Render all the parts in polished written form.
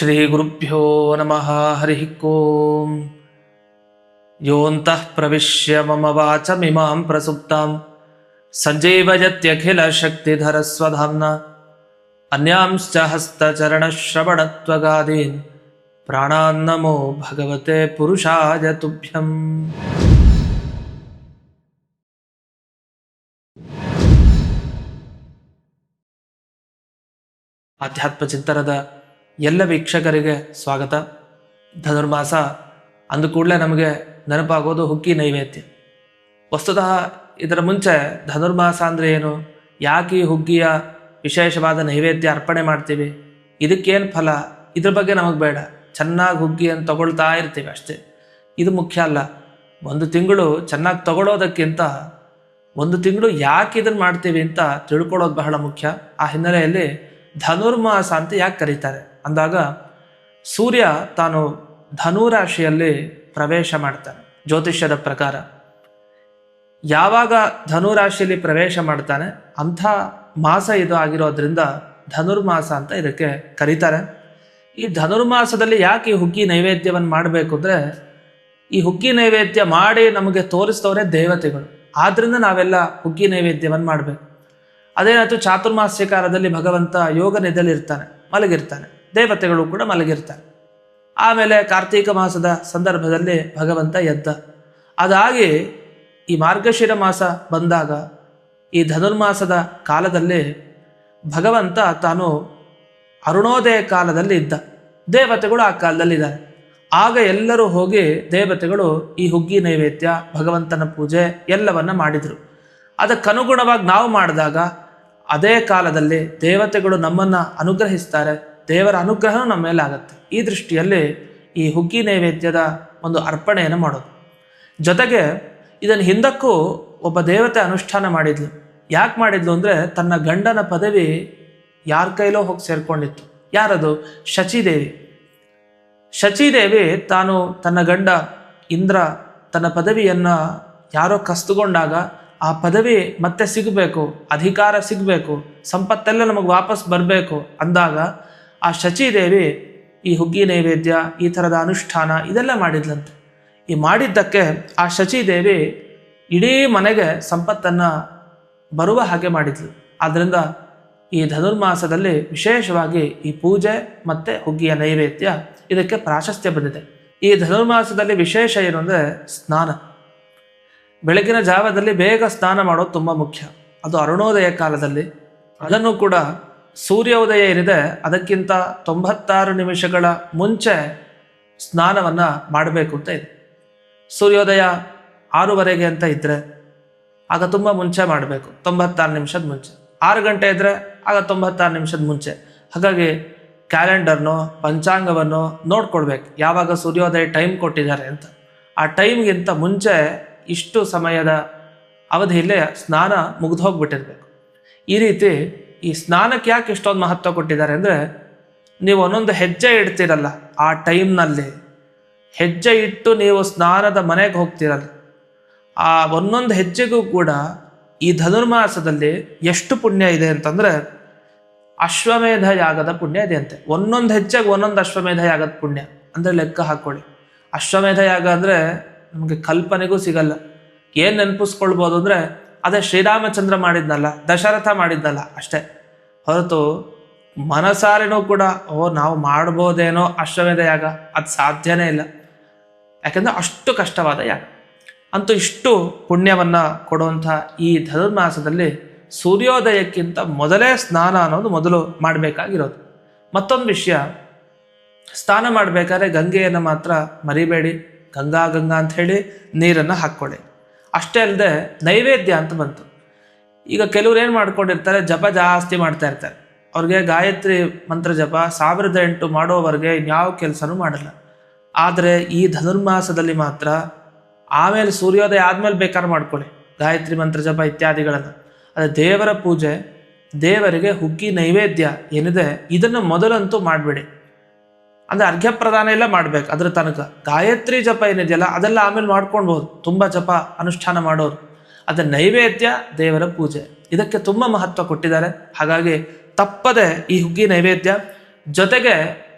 ಶ್ರೀ ಗುರುಭ್ಯೋ ನಮಃ. ಹರಿ ಓಂ. ಯೋಂತಃ ಪ್ರವಿಶ್ಯ ಮಮ ವಾಚಮಿಮಾಂ ಪ್ರಸುಪ್ತಾಂ ಸಂಜೀವಯತ್ಯಖಿಲ ಶಕ್ತಿಧರ ಸ್ವಧಾಮ್ನಾ ಅನ್ಯಾಂಶ್ಚ ಹಸ್ತಚರಣಶ್ರವಣತ್ವಗಾದೀನ್ ಪ್ರಾಣಾನ್ನಮೋ ಭಗವತೆ ಪುರುಷಾಯ ತುಭ್ಯಂ. ಆಧ್ಯಾತ್ಮ ಚಿಂತನದ ಎಲ್ಲ ವೀಕ್ಷಕರಿಗೆ ಸ್ವಾಗತ. ಧನುರ್ಮಾಸ ಅಂದ ಕೂಡಲೇ ನಮಗೆ ನೆನಪಾಗೋದು ಹುಗ್ಗಿ ನೈವೇದ್ಯ. ವಸ್ತುತಃ ಇದರ ಮುಂಚೆ ಧನುರ್ಮಾಸ ಅಂದರೆ ಏನು, ಯಾಕೆ ಈ ಹುಗ್ಗಿಯ ವಿಶೇಷವಾದ ನೈವೇದ್ಯ ಅರ್ಪಣೆ ಮಾಡ್ತೀವಿ, ಇದಕ್ಕೇನು ಫಲ, ಇದ್ರ ಬಗ್ಗೆ ನಮಗೆ ಬೇಡ. ಚೆನ್ನಾಗಿ ಹುಗ್ಗಿಯನ್ನು ತಗೊಳ್ತಾ ಇರ್ತೀವಿ ಅಷ್ಟೇ, ಇದು ಮುಖ್ಯ ಅಲ್ಲ. ಒಂದು ತಿಂಗಳು ಚೆನ್ನಾಗಿ ತಗೊಳ್ಳೋದಕ್ಕಿಂತ ಒಂದು ತಿಂಗಳು ಯಾಕೆ ಇದನ್ನು ಮಾಡ್ತೀವಿ ಅಂತ ತಿಳ್ಕೊಳ್ಳೋದು ಬಹಳ ಮುಖ್ಯ. ಆ ಹಿನ್ನೆಲೆಯಲ್ಲಿ ಧನುರ್ಮಾಸ ಅಂತ ಯಾಕೆ ಕರೀತಾರೆ ಅಂದಾಗ, ಸೂರ್ಯ ತಾನು ಧನುರಾಶಿಯಲ್ಲಿ ಪ್ರವೇಶ ಮಾಡ್ತಾನೆ. ಜ್ಯೋತಿಷ್ಯದ ಪ್ರಕಾರ ಯಾವಾಗ ಧನುರಾಶಿಯಲ್ಲಿ ಪ್ರವೇಶ ಮಾಡ್ತಾನೆ ಅಂಥ ಮಾಸ ಇದು ಆಗಿರೋದ್ರಿಂದ ಧನುರ್ಮಾಸ ಅಂತ ಇದಕ್ಕೆ ಕರೀತಾರೆ. ಈ ಧನುರ್ಮಾಸದಲ್ಲಿ ಯಾಕೆ ಈ ಹುಗ್ಗಿ ನೈವೇದ್ಯವನ್ನು ಮಾಡಬೇಕು ಅಂದರೆ, ಈ ಹುಗ್ಗಿ ನೈವೇದ್ಯ ಮಾಡಿ ನಮಗೆ ತೋರಿಸ್ತವರೇ ದೇವತೆಗಳು. ಆದ್ದರಿಂದ ನಾವೆಲ್ಲ ಹುಗ್ಗಿ ನೈವೇದ್ಯವನ್ನು ಮಾಡಬೇಕು. ಅದೇನಾಯ್ತು, ಚಾತುರ್ಮಾಸ್ಯ ಕಾಲದಲ್ಲಿ ಭಗವಂತ ಯೋಗ ನಿದ್ದೆಲಿರ್ತಾನೆ, ಮಲಗಿರ್ತಾನೆ, ದೇವತೆಗಳು ಕೂಡ ಮಲಗಿರ್ತಾರೆ. ಆಮೇಲೆ ಕಾರ್ತೀಕ ಮಾಸದ ಸಂದರ್ಭದಲ್ಲಿ ಭಗವಂತ ಎದ್ದ. ಅದಾಗಿ ಈ ಮಾರ್ಗಶಿರ ಮಾಸ ಬಂದಾಗ ಈ ಧನುರ್ಮಾಸದ ಕಾಲದಲ್ಲಿ ಭಗವಂತ ತಾನು ಅರುಣೋದಯ ಕಾಲದಲ್ಲಿ ಇದ್ದ, ದೇವತೆಗಳು ಆ ಕಾಲದಲ್ಲಿದ್ದಾರೆ. ಆಗ ಎಲ್ಲರೂ ಹೋಗಿ ದೇವತೆಗಳು ಈ ಹುಗ್ಗಿ ನೈವೇದ್ಯ, ಭಗವಂತನ ಪೂಜೆ ಎಲ್ಲವನ್ನ ಮಾಡಿದರು. ಅದಕ್ಕನುಗುಣವಾಗಿ ನಾವು ಮಾಡಿದಾಗ ಅದೇ ಕಾಲದಲ್ಲಿ ದೇವತೆಗಳು ನಮ್ಮನ್ನು ಅನುಗ್ರಹಿಸ್ತಾರೆ, ದೇವರ ಅನುಗ್ರಹ ನಮ್ಮ ಮೇಲೆ ಆಗುತ್ತೆ. ಈ ದೃಷ್ಟಿಯಲ್ಲಿ ಈ ಹುಗ್ಗಿ ನೈವೇದ್ಯದ ಒಂದು ಅರ್ಪಣೆಯನ್ನು ಮಾಡೋದು. ಜೊತೆಗೆ ಇದನ್ನು ಹಿಂದಕ್ಕೂ ಒಬ್ಬ ದೇವತೆ ಅನುಷ್ಠಾನ ಮಾಡಿದ್ಲು. ಯಾಕೆ ಮಾಡಿದ್ಲು ಅಂದರೆ, ತನ್ನ ಗಂಡನ ಪದವಿ ಯಾರ ಕೈಲೋ ಹೋಗಿ ಸೇರ್ಕೊಂಡಿತ್ತು. ಯಾರದು? ಶಚೀದೇವಿ. ಶಚೀದೇವಿ ತಾನು ತನ್ನ ಗಂಡ ಇಂದ್ರ ತನ್ನ ಪದವಿಯನ್ನು ಯಾರೋ ಕಸ್ತುಕೊಂಡಾಗ ಆ ಪದವಿ ಮತ್ತೆ ಸಿಗಬೇಕು, ಅಧಿಕಾರ ಸಿಗಬೇಕು, ಸಂಪತ್ತೆಲ್ಲ ನಮಗೆ ವಾಪಸ್ ಬರಬೇಕು ಅಂದಾಗ ಆ ಶಚೀದೇವಿ ಈ ಹುಗ್ಗಿ ನೈವೇದ್ಯ, ಈ ಥರದ ಅನುಷ್ಠಾನ ಇದೆಲ್ಲ ಮಾಡಿದ್ಲಂತೆ. ಈ ಮಾಡಿದ್ದಕ್ಕೆ ಆ ಶಚೀದೇವಿ ಇಡೀ ಮನೆಗೆ ಸಂಪತ್ತನ್ನು ಬರುವ ಹಾಗೆ ಮಾಡಿದ್ಲು. ಆದ್ದರಿಂದ ಈ ಧನುರ್ಮಾಸದಲ್ಲಿ ವಿಶೇಷವಾಗಿ ಈ ಪೂಜೆ ಮತ್ತು ಹುಗ್ಗಿಯ ನೈವೇದ್ಯ ಇದಕ್ಕೆ ಪ್ರಾಶಸ್ತ್ಯ ಬಂದಿದೆ. ಈ ಧನುರ್ಮಾಸದಲ್ಲಿ ವಿಶೇಷ ಏನು ಅಂದರೆ ಸ್ನಾನ. ಬೆಳಗಿನ ಜಾವದಲ್ಲಿ ಬೇಗ ಸ್ನಾನ ಮಾಡೋದು ತುಂಬ ಮುಖ್ಯ. ಅದು ಅರುಣೋದಯ ಕಾಲದಲ್ಲಿ. ಅದನ್ನು ಕೂಡ ಸೂರ್ಯೋದಯ ಏನಿದೆ ಅದಕ್ಕಿಂತ 96 ನಿಮಿಷಗಳ ಮುಂಚೆ ಸ್ನಾನವನ್ನು ಮಾಡಬೇಕು ಅಂತ ಇದೆ. ಸೂರ್ಯೋದಯ 6:30 ಅಂತ ಇದ್ದರೆ ಆಗ ತುಂಬ ಮುಂಚೆ ಮಾಡಬೇಕು, 96 ನಿಮಿಷದ ಮುಂಚೆ. 6 ಗಂಟೆ ಇದ್ದರೆ ಆಗ 96 ನಿಮಿಷದ ಮುಂಚೆ. ಹಾಗಾಗಿ ಕ್ಯಾಲೆಂಡರ್ನೋ ಪಂಚಾಂಗವನ್ನು ನೋಡ್ಕೊಳ್ಬೇಕು, ಯಾವಾಗ ಸೂರ್ಯೋದಯ ಟೈಮ್ ಕೊಟ್ಟಿದ್ದಾರೆ ಅಂತ. ಆ ಟೈಮ್ಗಿಂತ ಮುಂಚೆ ಇಷ್ಟು ಸಮಯದ ಅವಧಿಯಲ್ಲೇ ಸ್ನಾನ ಮುಗಿದು ಹೋಗ್ಬಿಟ್ಟಿರ್ಬೇಕು. ಈ ರೀತಿ ಈ ಸ್ನಾನಕ್ಕೆ ಯಾಕೆ ಇಷ್ಟೊಂದು ಮಹತ್ವ ಕೊಟ್ಟಿದ್ದಾರೆ ಅಂದರೆ, ನೀವು ಒಂದೊಂದು ಹೆಜ್ಜೆ ಇಡ್ತೀರಲ್ಲ, ಆ ಟೈಮ್ನಲ್ಲಿ ಹೆಜ್ಜೆ ಇಟ್ಟು ನೀವು ಸ್ನಾನದ ಮನೆಗೆ ಹೋಗ್ತೀರಲ್ಲ, ಆ ಒಂದೊಂದು ಹೆಜ್ಜೆಗೂ ಕೂಡ ಈ ಧನುರ್ಮಾಸದಲ್ಲಿ ಎಷ್ಟು ಪುಣ್ಯ ಇದೆ ಅಂತಂದರೆ, ಅಶ್ವಮೇಧ ಯಾಗದ ಪುಣ್ಯ ಇದೆ ಅಂತೆ. ಒಂದೊಂದು ಹೆಜ್ಜೆಗೆ ಒಂದೊಂದು ಅಶ್ವಮೇಧ ಯಾಗದ ಪುಣ್ಯ ಅಂದರೆ ಲೆಕ್ಕ ಹಾಕ್ಕೊಳ್ಳಿ. ಅಶ್ವಮೇಧ ಯಾಗ ಅಂದರೆ ನಮಗೆ ಕಲ್ಪನೆಗೂ ಸಿಗಲ್ಲ. ಏನು ನೆನಪಿಸ್ಕೊಳ್ಬೋದು ಅಂದರೆ, ಅದೇ ಶ್ರೀರಾಮಚಂದ್ರ ಮಾಡಿದ್ನಲ್ಲ, ದಶರಥ ಮಾಡಿದ್ನಲ್ಲ ಅಷ್ಟೇ ಹೊರತು ಮನಸಾರಿನೂ ಕೂಡ ನಾವು ಮಾಡ್ಬೋದೇನೋ ಅಶ್ವಮೇಧ ಯಾಗ, ಅದು ಸಾಧ್ಯನೇ ಇಲ್ಲ. ಯಾಕೆಂದರೆ ಅಷ್ಟು ಕಷ್ಟವಾದ ಯಾಗ. ಅಂತೂ ಇಷ್ಟು ಪುಣ್ಯವನ್ನು ಕೊಡುವಂಥ ಈ ಧನುರ್ಮಾಸದಲ್ಲಿ ಸೂರ್ಯೋದಯಕ್ಕಿಂತ ಮೊದಲೇ ಸ್ನಾನ ಅನ್ನೋದು ಮೊದಲು ಮಾಡಬೇಕಾಗಿರೋದು. ಮತ್ತೊಂದು ವಿಷಯ, ಸ್ನಾನ ಮಾಡಬೇಕಾದ್ರೆ ಗಂಗೆಯನ್ನು ಮಾತ್ರ ಮರಿಬೇಡಿ. ಗಂಗಾ ಗಂಗಾ ಅಂಥೇಳಿ ನೀರನ್ನು ಹಾಕ್ಕೊಳ್ಳಿ. ಅಷ್ಟೇ ಅಲ್ಲದೆ ನೈವೇದ್ಯ ಅಂತ ಬಂತು. ಈಗ ಕೆಲವ್ರು ಏನು ಮಾಡ್ಕೊಂಡಿರ್ತಾರೆ, ಜಪ ಜಾಸ್ತಿ ಮಾಡ್ತಾ ಇರ್ತಾರೆ. ಅವ್ರಿಗೆ ಗಾಯತ್ರಿ ಮಂತ್ರ ಜಪ 1008 ಮಾಡೋವರೆಗೆ ಇನ್ಯಾವ ಕೆಲಸನೂ ಮಾಡಲ್ಲ. ಆದರೆ ಈ ಧನುರ್ಮಾಸದಲ್ಲಿ ಮಾತ್ರ, ಆಮೇಲೆ ಸೂರ್ಯೋದಯ ಆದಮೇಲೆ ಬೇಕಾದ್ರೆ ಮಾಡ್ಕೊಳ್ಳಿ ಗಾಯತ್ರಿ ಮಂತ್ರ ಜಪ ಇತ್ಯಾದಿಗಳನ್ನು. ಅದು ದೇವರ ಪೂಜೆ, ದೇವರಿಗೆ ಹುಗ್ಗಿ ನೈವೇದ್ಯ ಏನಿದೆ ಇದನ್ನು ಮೊದಲಂತೂ ಮಾಡಬೇಡಿ. ಅಂದರೆ ಅರ್ಘ್ಯ ಪ್ರದಾನ ಎಲ್ಲ ಮಾಡಬೇಕು. ಅದ್ರ ತನಕ ಗಾಯತ್ರಿ ಜಪ ಏನಿದೆಯಲ್ಲ ಅದೆಲ್ಲ ಆಮೇಲೆ ಮಾಡ್ಕೊಳ್ಬೋದು, ತುಂಬ ಜಪ ಅನುಷ್ಠಾನ ಮಾಡೋರು. ಅದರ ನೈವೇದ್ಯ ದೇವರ ಪೂಜೆ, ಇದಕ್ಕೆ ತುಂಬ ಮಹತ್ವ ಕೊಟ್ಟಿದ್ದಾರೆ. ಹಾಗಾಗಿ ತಪ್ಪದೆ ಈ ಹುಗ್ಗಿ ನೈವೇದ್ಯ ಜೊತೆಗೆ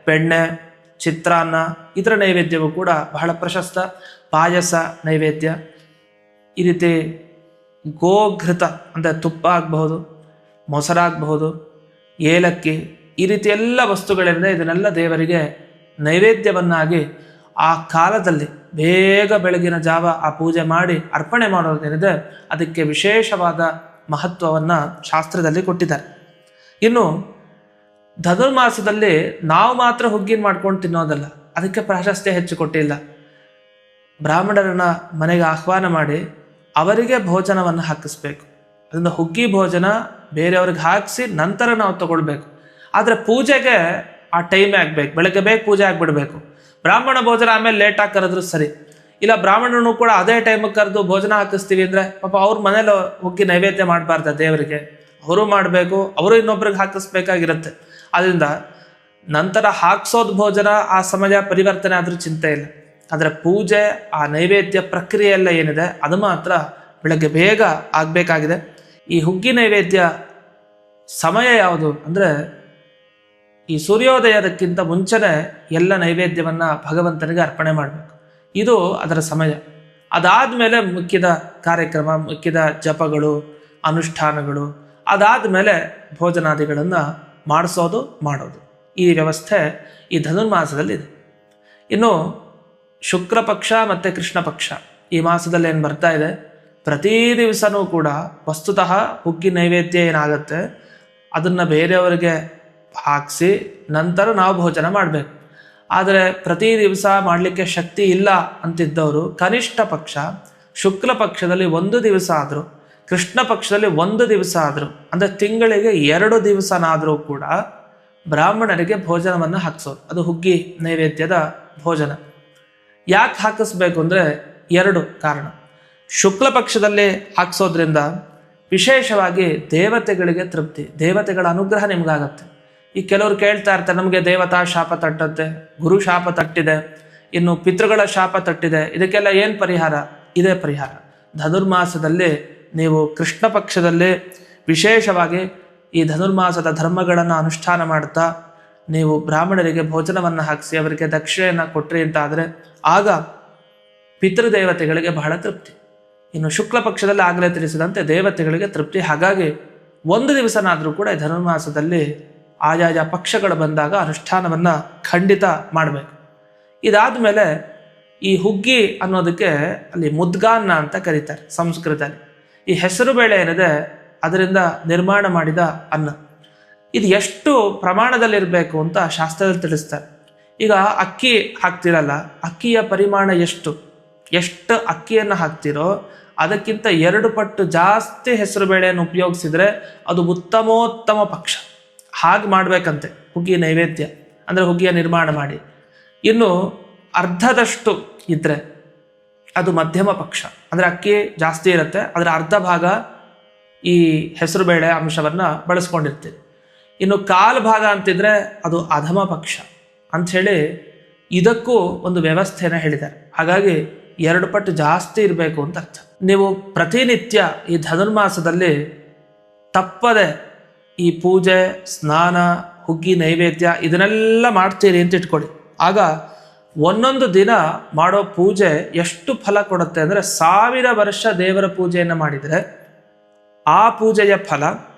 ಬೆಣ್ಣೆ, ಚಿತ್ರಾನ್ನ ಇದರ ನೈವೇದ್ಯವೂ ಕೂಡ ಬಹಳ ಪ್ರಶಸ್ತ. ಪಾಯಸ ನೈವೇದ್ಯ, ಈ ರೀತಿ ಗೋಘೃತ ಅಂದರೆ ತುಪ್ಪ ಆಗಬಹುದು, ಮೊಸರಾಗಬಹುದು, ಏಲಕ್ಕಿ, ಈ ರೀತಿ ಎಲ್ಲ ವಸ್ತುಗಳಿಂದ ಇದನ್ನೆಲ್ಲ ದೇವರಿಗೆ ನೈವೇದ್ಯವನ್ನಾಗಿ ಆ ಕಾಲದಲ್ಲಿ ಬೇಗ ಬೆಳಗಿನ ಜಾವ ಆ ಪೂಜೆ ಮಾಡಿ ಅರ್ಪಣೆ ಮಾಡೋದೇನಿದೆ ಅದಕ್ಕೆ ವಿಶೇಷವಾದ ಮಹತ್ವವನ್ನು ಶಾಸ್ತ್ರದಲ್ಲಿ ಕೊಟ್ಟಿದ್ದಾರೆ. ಇನ್ನು ಧನುರ್ಮಾಸದಲ್ಲಿ ನಾವು ಮಾತ್ರ ಹುಗ್ಗಿನ ಮಾಡ್ಕೊಂಡು ತಿನ್ನೋದಲ್ಲ, ಅದಕ್ಕೆ ಪ್ರಾಶಸ್ತ್ಯ ಹೆಚ್ಚು ಕೊಟ್ಟಿಲ್ಲ. ಬ್ರಾಹ್ಮಣರನ್ನ ಮನೆಗೆ ಆಹ್ವಾನ ಮಾಡಿ ಅವರಿಗೆ ಭೋಜನವನ್ನು ಹಾಕಿಸ್ಬೇಕು. ಅದರಿಂದ ಹುಗ್ಗಿ ಭೋಜನ ಬೇರೆಯವ್ರಿಗೆ ಹಾಕಿಸಿ ನಂತರ ನಾವು ತಗೊಳ್ಬೇಕು. ಆದರೆ ಪೂಜೆಗೆ ಆ ಟೈಮೇ ಆಗಬೇಕು, ಬೆಳಗ್ಗೆ ಬೇಗ ಪೂಜೆ ಆಗಿಬಿಡ್ಬೇಕು. ಬ್ರಾಹ್ಮಣ ಭೋಜನ ಆಮೇಲೆ ಲೇಟಾಗಿ ಕರೆದ್ರು ಸರಿ, ಇಲ್ಲ ಬ್ರಾಹ್ಮಣನು ಕೂಡ ಅದೇ ಟೈಮಿಗೆ ಕರೆದು ಭೋಜನ ಹಾಕಿಸ್ತೀವಿ ಅಂದರೆ ಪಾಪ ಅವ್ರ ಮನೇಲಿ ಹುಗ್ಗಿ ನೈವೇದ್ಯ ಮಾಡಬಾರ್ದ ದೇವರಿಗೆ, ಅವರು ಮಾಡಬೇಕು, ಅವರು ಇನ್ನೊಬ್ರಿಗೆ ಹಾಕಿಸ್ಬೇಕಾಗಿರುತ್ತೆ. ಅದರಿಂದ ನಂತರ ಹಾಕ್ಸೋದು ಭೋಜನ ಆ ಸಮಯ ಪರಿವರ್ತನೆ ಆದರೂ ಚಿಂತೆ ಇಲ್ಲ. ಆದರೆ ಪೂಜೆ ಆ ನೈವೇದ್ಯ ಪ್ರಕ್ರಿಯೆ ಎಲ್ಲ ಏನಿದೆ ಅದು ಮಾತ್ರ ಬೆಳಗ್ಗೆ ಬೇಗ ಆಗಬೇಕಾಗಿದೆ. ಈ ಹುಗ್ಗಿ ನೈವೇದ್ಯ ಸಮಯ ಯಾವುದು ಅಂದರೆ ಈ ಸೂರ್ಯೋದಯದಕ್ಕಿಂತ ಮುಂಚೆನೇ ಎಲ್ಲ ನೈವೇದ್ಯವನ್ನು ಭಗವಂತನಿಗೆ ಅರ್ಪಣೆ ಮಾಡಬೇಕು, ಇದು ಅದರ ಸಮಯ. ಅದಾದಮೇಲೆ ಮುಖ್ಯದ ಕಾರ್ಯಕ್ರಮ, ಮುಖ್ಯದ ಜಪಗಳು, ಅನುಷ್ಠಾನಗಳು, ಅದಾದಮೇಲೆ ಭೋಜನಾದಿಗಳನ್ನು ಮಾಡೋದು ಈ ವ್ಯವಸ್ಥೆ ಈ ಧನುರ್ಮಾಸದಲ್ಲಿದೆ. ಇನ್ನು ಶುಕ್ಲ ಪಕ್ಷ ಮತ್ತು ಕೃಷ್ಣ ಪಕ್ಷ ಈ ಮಾಸದಲ್ಲಿ ಏನು ಬರ್ತಾ ಇದೆ, ಪ್ರತಿ ದಿವಸನೂ ಕೂಡ ವಸ್ತುತಃ ಹುಗ್ಗಿ ನೈವೇದ್ಯ ಏನಾಗುತ್ತೆ ಅದನ್ನು ಬೇರೆಯವರಿಗೆ ಹಾಕಿಸಿ ನಂತರ ನಾವು ಭೋಜನ ಮಾಡಬೇಕು. ಆದರೆ ಪ್ರತಿ ದಿವಸ ಮಾಡಲಿಕ್ಕೆ ಶಕ್ತಿ ಇಲ್ಲ ಅಂತಿದ್ದವರು ಕನಿಷ್ಠ ಪಕ್ಷ ಶುಕ್ಲ ಪಕ್ಷದಲ್ಲಿ 1 ದಿವಸ ಆದರೂ, ಕೃಷ್ಣ ಪಕ್ಷದಲ್ಲಿ 1 ದಿವಸ ಆದರೂ, ಅಂದರೆ ತಿಂಗಳಿಗೆ 2 ದಿವಸನಾದರೂ ಕೂಡ ಬ್ರಾಹ್ಮಣರಿಗೆ ಭೋಜನವನ್ನು ಹಾಕಿಸೋದು, ಅದು ಹುಗ್ಗಿ ನೈವೇದ್ಯದ ಭೋಜನ. ಯಾಕೆ ಹಾಕಿಸ್ಬೇಕು ಅಂದರೆ 2 ಕಾರಣ. ಶುಕ್ಲ ಪಕ್ಷದಲ್ಲಿ ಹಾಕಿಸೋದ್ರಿಂದ ವಿಶೇಷವಾಗಿ ದೇವತೆಗಳಿಗೆ ತೃಪ್ತಿ, ದೇವತೆಗಳ ಅನುಗ್ರಹ ನಿಮಗಾಗತ್ತೆ. ಈ ಕೆಲವರು ಕೇಳ್ತಾ ಇರ್ತಾರೆ, ನಮಗೆ ದೇವತಾ ಶಾಪ ತಟ್ಟತ್ತೆ, ಗುರು ಶಾಪ ತಟ್ಟಿದೆ, ಇನ್ನು ಪಿತೃಗಳ ಶಾಪ ತಟ್ಟಿದೆ, ಇದಕ್ಕೆಲ್ಲ ಏನು ಪರಿಹಾರ? ಇದೇ ಪರಿಹಾರ. ಧನುರ್ಮಾಸದಲ್ಲಿ ನೀವು ಕೃಷ್ಣ ಪಕ್ಷದಲ್ಲಿ ವಿಶೇಷವಾಗಿ ಈ ಧನುರ್ಮಾಸದ ಧರ್ಮಗಳನ್ನು ಅನುಷ್ಠಾನ ಮಾಡ್ತಾ ನೀವು ಬ್ರಾಹ್ಮಣರಿಗೆ ಭೋಜನವನ್ನು ಹಾಕಿಸಿ ಅವರಿಗೆ ದಕ್ಷಿಣೆಯನ್ನು ಕೊಟ್ರಿ ಅಂತ ಆದರೆ ಆಗ ಪಿತೃದೇವತೆಗಳಿಗೆ ಬಹಳ ತೃಪ್ತಿ. ಇನ್ನು ಶುಕ್ಲ ಪಕ್ಷದಲ್ಲಿ ಆಗಲೇ ತಿಳಿಸಿದಂತೆ ದೇವತೆಗಳಿಗೆ ತೃಪ್ತಿ. ಹಾಗಾಗಿ 1 ದಿವಸನಾದರೂ ಕೂಡ ಈ ಧನುರ್ಮಾಸದಲ್ಲಿ ಆಯಾಯ ಪಕ್ಷಗಳು ಬಂದಾಗ ಅನುಷ್ಠಾನವನ್ನು ಖಂಡಿತ ಮಾಡಬೇಕು. ಇದಾದ ಮೇಲೆ ಈ ಹುಗ್ಗಿ ಅನ್ನೋದಕ್ಕೆ ಅಲ್ಲಿ ಮುದ್ಗಾನ್ನ ಅಂತ ಕರೀತಾರೆ ಸಂಸ್ಕೃತದಲ್ಲಿ. ಈ ಹೆಸರು ಬೇಳೆ ಏನಿದೆ ಅದರಿಂದ ನಿರ್ಮಾಣ ಮಾಡಿದ ಅನ್ನ. ಇದು ಎಷ್ಟು ಪ್ರಮಾಣದಲ್ಲಿರಬೇಕು ಅಂತ ಶಾಸ್ತ್ರದಲ್ಲಿ ತಿಳಿಸ್ತಾರೆ. ಈಗ ಅಕ್ಕಿ ಹಾಕ್ತಿರಲ್ಲ, ಅಕ್ಕಿಯ ಪರಿಮಾಣ ಎಷ್ಟು ಅಕ್ಕಿಯನ್ನು ಹಾಕ್ತಿರೋ ಅದಕ್ಕಿಂತ 2 ಪಟ್ಟು ಜಾಸ್ತಿ ಹೆಸರು ಬೇಳೆಯನ್ನು ಉಪಯೋಗಿಸಿದ್ರೆ ಅದು ಉತ್ತಮೋತ್ತಮ ಪಕ್ಷ. ಹಾಗೆ ಮಾಡಬೇಕಂತೆ ಹುಗ್ಗಿ ನೈವೇದ್ಯ, ಅಂದರೆ ಹುಗ್ಗಿಯ ನಿರ್ಮಾಣ ಮಾಡಿ. ಇನ್ನು ಅರ್ಧದಷ್ಟು ಇದ್ದರೆ ಅದು ಮಧ್ಯಮ ಪಕ್ಷ, ಅಂದರೆ ಅಕ್ಕಿ ಜಾಸ್ತಿ ಇರುತ್ತೆ, ಅದರ ಅರ್ಧ ಭಾಗ ಈ ಹೆಸರುಬೇಳೆ ಅಂಶವನ್ನು ಬಳಸ್ಕೊಂಡಿರ್ತೀವಿ. ಇನ್ನು ಕಾಲು ಭಾಗ ಅಂತಿದ್ರೆ ಅದು ಅಧಮ ಪಕ್ಷ ಅಂಥೇಳಿ ಇದಕ್ಕೂ ಒಂದು ವ್ಯವಸ್ಥೆನ ಹೇಳಿದ್ದಾರೆ. ಹಾಗಾಗಿ 2 ಪಟ್ಟು ಜಾಸ್ತಿ ಇರಬೇಕು ಅಂತ ಅರ್ಥ. ನೀವು ಪ್ರತಿನಿತ್ಯ ಈ ಧನುರ್ಮಾಸದಲ್ಲಿ ತಪ್ಪದೆ ಈ ಪೂಜೆ, ಸ್ನಾನ, ಹುಗ್ಗಿ ನೈವೇದ್ಯ ಇದನ್ನೆಲ್ಲ ಮಾಡ್ತೀರಿ ಅಂತ ಇಟ್ಕೊಳ್ಳಿ. ಆಗ ಒಂದೊಂದು ದಿನ ಮಾಡೋ ಪೂಜೆ ಎಷ್ಟು ಫಲ ಕೊಡುತ್ತೆ ಅಂದರೆ 1000 ವರ್ಷ ದೇವರ ಪೂಜೆಯನ್ನು ಮಾಡಿದರೆ ಆ ಪೂಜೆಯ ಫಲ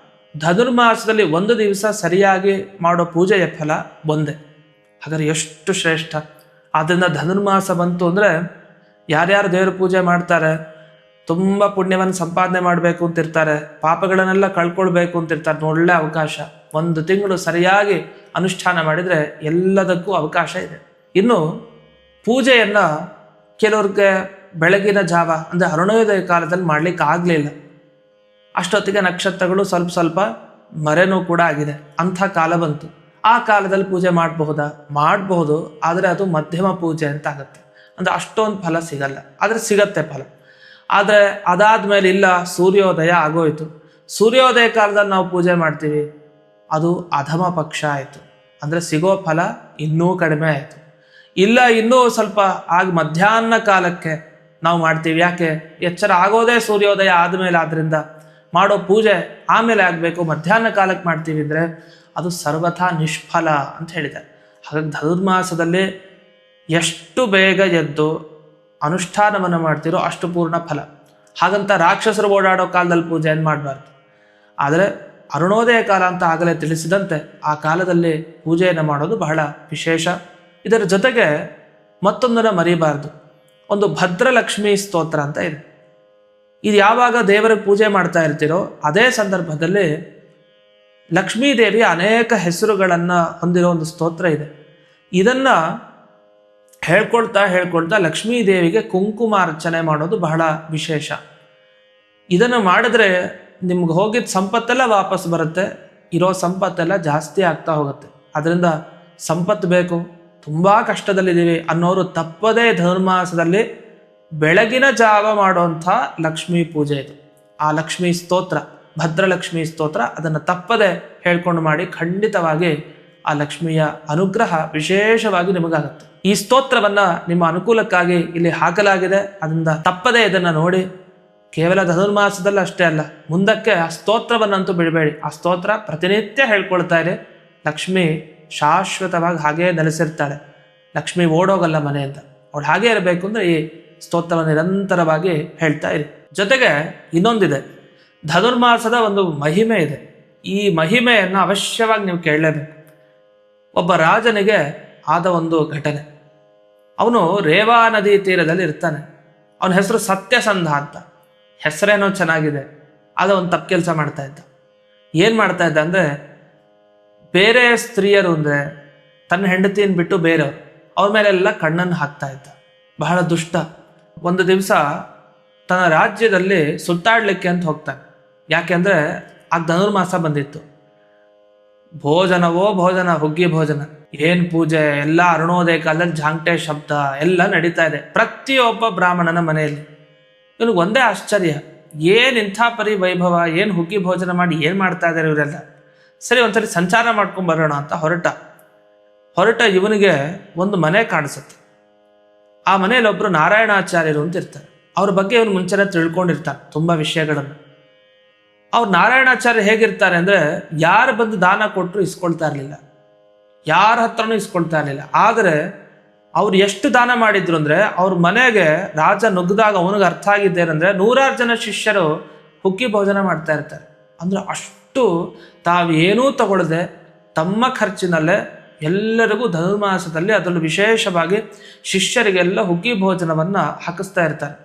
ಧನುರ್ಮಾಸದಲ್ಲಿ 1 ದಿವಸ ಸರಿಯಾಗಿ ಮಾಡೋ ಪೂಜೆಯ ಫಲ ಒಂದೇ. ಹಾಗಾದ್ರೆ ಎಷ್ಟು ಶ್ರೇಷ್ಠ. ಆದ್ದರಿಂದ ಧನುರ್ಮಾಸ ಬಂತು ಅಂದರೆ ಯಾರ್ಯಾರು ದೇವರ ಪೂಜೆ ಮಾಡ್ತಾರೆ, ತುಂಬ ಪುಣ್ಯವನ್ನು ಸಂಪಾದನೆ ಮಾಡಬೇಕು ಅಂತಿರ್ತಾರೆ, ಪಾಪಗಳನ್ನೆಲ್ಲ ಕಳ್ಕೊಳ್ಬೇಕು ಅಂತಿರ್ತಾರೆ, ಒಳ್ಳೆ ಅವಕಾಶ. 1 ತಿಂಗಳು ಸರಿಯಾಗಿ ಅನುಷ್ಠಾನ ಮಾಡಿದರೆ ಎಲ್ಲದಕ್ಕೂ ಅವಕಾಶ ಇದೆ. ಇನ್ನು ಪೂಜೆಯನ್ನು ಕೆಲವ್ರಿಗೆ ಬೆಳಗಿನ ಜಾವ ಅಂದರೆ ಅರುಣೋದಯ ಕಾಲದಲ್ಲಿ ಮಾಡಲಿಕ್ಕೆ ಆಗಲಿಲ್ಲ, ಅಷ್ಟೊತ್ತಿಗೆ ನಕ್ಷತ್ರಗಳು ಸ್ವಲ್ಪ ಸ್ವಲ್ಪ ಮರೆನೂ ಕೂಡ ಆಗಿದೆ, ಅಂಥ ಕಾಲ ಬಂತು. ಆ ಕಾಲದಲ್ಲಿ ಪೂಜೆ ಮಾಡಬಹುದು, ಆದರೆ ಅದು ಮಧ್ಯಮ ಪೂಜೆ ಅಂತ ಆಗುತ್ತೆ. ಅಂದರೆ ಅಷ್ಟೊಂದು ಫಲ ಸಿಗಲ್ಲ, ಆದರೆ ಸಿಗತ್ತೆ ಫಲ. ಆದರೆ ಅದಾದ್ಮೇಲೆ ಇಲ್ಲ, ಸೂರ್ಯೋದಯ ಆಗೋಯ್ತು, ಸೂರ್ಯೋದಯ ಕಾಲದಲ್ಲಿ ನಾವು ಪೂಜೆ ಮಾಡ್ತೀವಿ, ಅದು ಅಧಮ ಪಕ್ಷ ಆಯಿತು, ಅಂದರೆ ಸಿಗೋ ಫಲ ಇನ್ನೂ ಕಡಿಮೆ ಆಯಿತು. ಇಲ್ಲ, ಇನ್ನೂ ಸ್ವಲ್ಪ ಮಧ್ಯಾಹ್ನ ಕಾಲಕ್ಕೆ ನಾವು ಮಾಡ್ತೀವಿ, ಯಾಕೆ ಎಚ್ಚರ ಆಗೋದೇ ಸೂರ್ಯೋದಯ ಆದಮೇಲೆ, ಆದ್ದರಿಂದ ಮಾಡೋ ಪೂಜೆ ಆಮೇಲೆ ಆಗಬೇಕು, ಮಧ್ಯಾಹ್ನ ಕಾಲಕ್ಕೆ ಮಾಡ್ತೀವಿ ಅಂದರೆ ಅದು ಸರ್ವಥಾ ನಿಷ್ಫಲ ಅಂತ ಹೇಳಿದ್ದಾರೆ. ಹಾಗಾಗಿ ಧನುರ್ಮಾಸದಲ್ಲಿ ಎಷ್ಟು ಬೇಗ ಎದ್ದು ಅನುಷ್ಠಾನವನ್ನು ಮಾಡ್ತಿರೋ ಅಷ್ಟು ಪೂರ್ಣ ಫಲ. ಹಾಗಂತ ರಾಕ್ಷಸರು ಓಡಾಡೋ ಕಾಲದಲ್ಲಿ ಪೂಜೆಯನ್ನು ಮಾಡಬಾರ್ದು. ಆದರೆ ಅರುಣೋದಯ ಕಾಲ ಅಂತ ಆಗಲೇ ತಿಳಿಸಿದಂತೆ ಆ ಕಾಲದಲ್ಲಿ ಪೂಜೆಯನ್ನು ಮಾಡೋದು ಬಹಳ ವಿಶೇಷ. ಇದರ ಜೊತೆಗೆ ಮತ್ತೊಂದನ್ನು ಮರಿಬಾರ್ದು, ಒಂದು ಭದ್ರಲಕ್ಷ್ಮಿ ಸ್ತೋತ್ರ ಅಂತ ಇದೆ. ಇದು ಯಾವಾಗ ದೇವರಿಗೆ ಪೂಜೆ ಮಾಡ್ತಾ ಇರ್ತೀರೋ ಅದೇ ಸಂದರ್ಭದಲ್ಲಿ ಲಕ್ಷ್ಮೀದೇವಿಯ ಅನೇಕ ಹೆಸರುಗಳನ್ನು ಹೊಂದಿರೋ ಒಂದು ಸ್ತೋತ್ರ ಇದೆ. ಇದನ್ನು ಹೇಳ್ಕೊಳ್ತಾ ಲಕ್ಷ್ಮೀದೇವಿಗೆ ಕುಂಕುಮಾರ್ಚನೆ ಮಾಡೋದು ಬಹಳ ವಿಶೇಷ. ಇದನ್ನು ಮಾಡಿದ್ರೆ ನಿಮ್ಗೆ ಹೋಗಿದ್ದ ಸಂಪತ್ತೆಲ್ಲ ವಾಪಸ್ ಬರುತ್ತೆ, ಇರೋ ಸಂಪತ್ತೆಲ್ಲ ಜಾಸ್ತಿ ಆಗ್ತಾ ಹೋಗುತ್ತೆ. ಅದರಿಂದ ಸಂಪತ್ತು ಬೇಕು, ತುಂಬ ಕಷ್ಟದಲ್ಲಿದ್ದೀವಿ ಅನ್ನೋರು ತಪ್ಪದೇ ಧನುರ್ಮಾಸದಲ್ಲಿ ಬೆಳಗಿನ ಜಾವ ಮಾಡುವಂಥ ಲಕ್ಷ್ಮೀ ಪೂಜೆ ಇದು. ಆ ಲಕ್ಷ್ಮೀ ಸ್ತೋತ್ರ, ಭದ್ರಲಕ್ಷ್ಮೀ ಸ್ತೋತ್ರ, ಅದನ್ನು ತಪ್ಪದೆ ಹೇಳ್ಕೊಂಡು ಮಾಡಿ. ಖಂಡಿತವಾಗಿ ಆ ಲಕ್ಷ್ಮಿಯ ಅನುಗ್ರಹ ವಿಶೇಷವಾಗಿ ನಿಮಗಾಗುತ್ತೆ. ಈ ಸ್ತೋತ್ರವನ್ನು ನಿಮ್ಮ ಅನುಕೂಲಕ್ಕಾಗಿ ಇಲ್ಲಿ ಹಾಕಲಾಗಿದೆ. ಅದರಿಂದ ತಪ್ಪದೇ ಇದನ್ನು ನೋಡಿ. ಕೇವಲ ಧನುರ್ಮಾಸದಲ್ಲಿ ಅಷ್ಟೇ ಅಲ್ಲ, ಮುಂದಕ್ಕೆ ಆ ಸ್ತೋತ್ರವನ್ನಂತೂ ಬಿಡಬೇಡಿ. ಆ ಸ್ತೋತ್ರ ಪ್ರತಿನಿತ್ಯ ಹೇಳ್ಕೊಳ್ತಾ ಇರಿ. ಲಕ್ಷ್ಮಿ ಶಾಶ್ವತವಾಗಿ ಹಾಗೇ ನೆಲೆಸಿರ್ತಾಳೆ. ಲಕ್ಷ್ಮಿ ಓಡೋಗಲ್ಲ ಮನೆಯಿಂದ. ಅವಳು ಹಾಗೇ ಇರಬೇಕು ಅಂದರೆ ಈ ಸ್ತೋತ್ರವನ್ನು ನಿರಂತರವಾಗಿ ಹೇಳ್ತಾ ಇರಿ. ಜೊತೆಗೆ ಇನ್ನೊಂದಿದೆ, ಧನುರ್ಮಾಸದ ಒಂದು ಮಹಿಮೆ ಇದೆ. ಈ ಮಹಿಮೆಯನ್ನು ಅವಶ್ಯವಾಗಿ ನೀವು ಕೇಳಲೇಬೇಕು. ಒಬ್ಬ ರಾಜನಿಗೆ ಆದ ಒಂದು ಘಟನೆ. ಅವನು ರೇವಾ ನದಿ ತೀರದಲ್ಲಿ ಇರ್ತಾನೆ. ಅವನ ಹೆಸರು ಸತ್ಯಸಂಧ ಅಂತ. ಹೆಸರೇನೋ ಚೆನ್ನಾಗಿದೆ, ಆದ ಒಂದು ತಪ್ಪು ಕೆಲಸ ಮಾಡ್ತಾ ಇದ್ದ. ಏನು ಮಾಡ್ತಾ ಇದ್ದ ಅಂದರೆ, ಬೇರೆ ಸ್ತ್ರೀಯರು ಅಂದರೆ ತನ್ನ ಹೆಂಡತಿಯನ್ನು ಬಿಟ್ಟು ಬೇರೆಯವರು ಅವ್ರ ಮೇಲೆಲ್ಲ ಕಣ್ಣನ್ನು ಹಾಕ್ತಾ ಇದ್ದ. ಬಹಳ ದುಷ್ಟ. ಒಂದು ದಿವಸ ತನ್ನ ರಾಜ್ಯದಲ್ಲಿ ಸುತ್ತಾಡಲಿಕ್ಕೆ ಅಂತ ಹೋಗ್ತಾನೆ. ಯಾಕೆಂದರೆ ಆ ಧನುರ್ಮಾಸ ಬಂದಿತ್ತು. ಭೋಜನವೋ ಭೋಜನ, ಹುಗ್ಗಿ ಭೋಜನ, ಏನು ಪೂಜೆ ಎಲ್ಲ, ಅರುಣೋದಯ ಕಾಲದಲ್ಲಿ ಝಾಂಕ್ಟೆ ಶಬ್ದ ಎಲ್ಲ ನಡೀತಾ ಇದೆ ಪ್ರತಿಯೊಬ್ಬ ಬ್ರಾಹ್ಮಣನ ಮನೆಯಲ್ಲಿ. ಇವನಿಗೆ ಒಂದೇ ಆಶ್ಚರ್ಯ, ಏನು ಇಂಥ ಪರಿ ವೈಭವ, ಏನು ಹುಗ್ಗಿ ಭೋಜನ ಮಾಡಿ ಏನು ಮಾಡ್ತಾ ಇದ್ದಾರೆ ಇವರೆಲ್ಲ. ಸರಿ, ಒಂದ್ಸರಿ ಸಂಚಾರ ಮಾಡ್ಕೊಂಡು ಬರೋಣ ಅಂತ ಹೊರಟ ಇವನಿಗೆ ಒಂದು ಮನೆ ಕಾಣಿಸುತ್ತೆ. ಆ ಮನೆಯಲ್ಲಿ ಒಬ್ಬರು ನಾರಾಯಣಾಚಾರ್ಯರು ಅಂತ ಇರ್ತಾರೆ. ಅವ್ರ ಬಗ್ಗೆ ಇವನು ಮುಂಚೆನೇ ತಿಳ್ಕೊಂಡಿರ್ತಾನೆ ತುಂಬ ವಿಷಯಗಳನ್ನು. ಅವ್ರು ನಾರಾಯಣಾಚಾರ್ಯ ಹೇಗಿರ್ತಾರೆ ಅಂದರೆ, ಯಾರು ಬಂದು ದಾನ ಕೊಟ್ಟರು ಇಸ್ಕೊಳ್ತಾ ಇರಲಿಲ್ಲ, ಯಾರ ಹತ್ರನೂ ಇಸ್ಕೊಳ್ತಾ ಇರಲಿಲ್ಲ. ಆದರೆ ಅವ್ರು ಎಷ್ಟು ದಾನ ಮಾಡಿದ್ರು ಅಂದರೆ, ಅವ್ರ ಮನೆಗೆ ರಾಜ ನುಗ್ಗಿದಾಗ ಅವನಿಗೆ ಅರ್ಥ ಆಗಿದ್ದೇನೆಂದರೆ 100 ಜನ ಶಿಷ್ಯರು ಹುಗ್ಗಿ ಭೋಜನ ಮಾಡ್ತಾ ಇರ್ತಾರೆ. ಅಂದರೆ ಅಷ್ಟು ತಾವೇನೂ ತಗೊಳ್ಳದೆ ತಮ್ಮ ಖರ್ಚಿನಲ್ಲೇ ಎಲ್ಲರಿಗೂ ಧನುರ್ಮಾಸದಲ್ಲಿ, ಅದರಲ್ಲೂ ವಿಶೇಷವಾಗಿ ಶಿಷ್ಯರಿಗೆಲ್ಲ ಹುಗ್ಗಿ ಭೋಜನವನ್ನು ಹಾಕಿಸ್ತಾ ಇರ್ತಾರೆ.